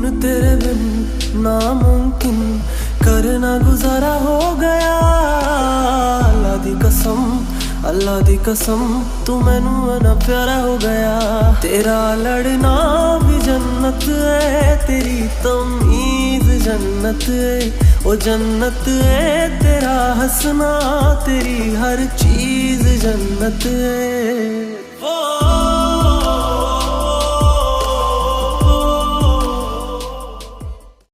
सुकून तेरे बिन नामुमकिन, करना गुजारा हो गया। अल्लाह दी कसम, अल्लाह दी कसम, तू मैनू इन्ना प्यारा हो गया। तेरा लड़ना भी जन्नत है, तेरी तमीज़ जन्नत है, ओ जन्नत है। तेरा हंसना, तेरी हर चीज़ जन्नत है।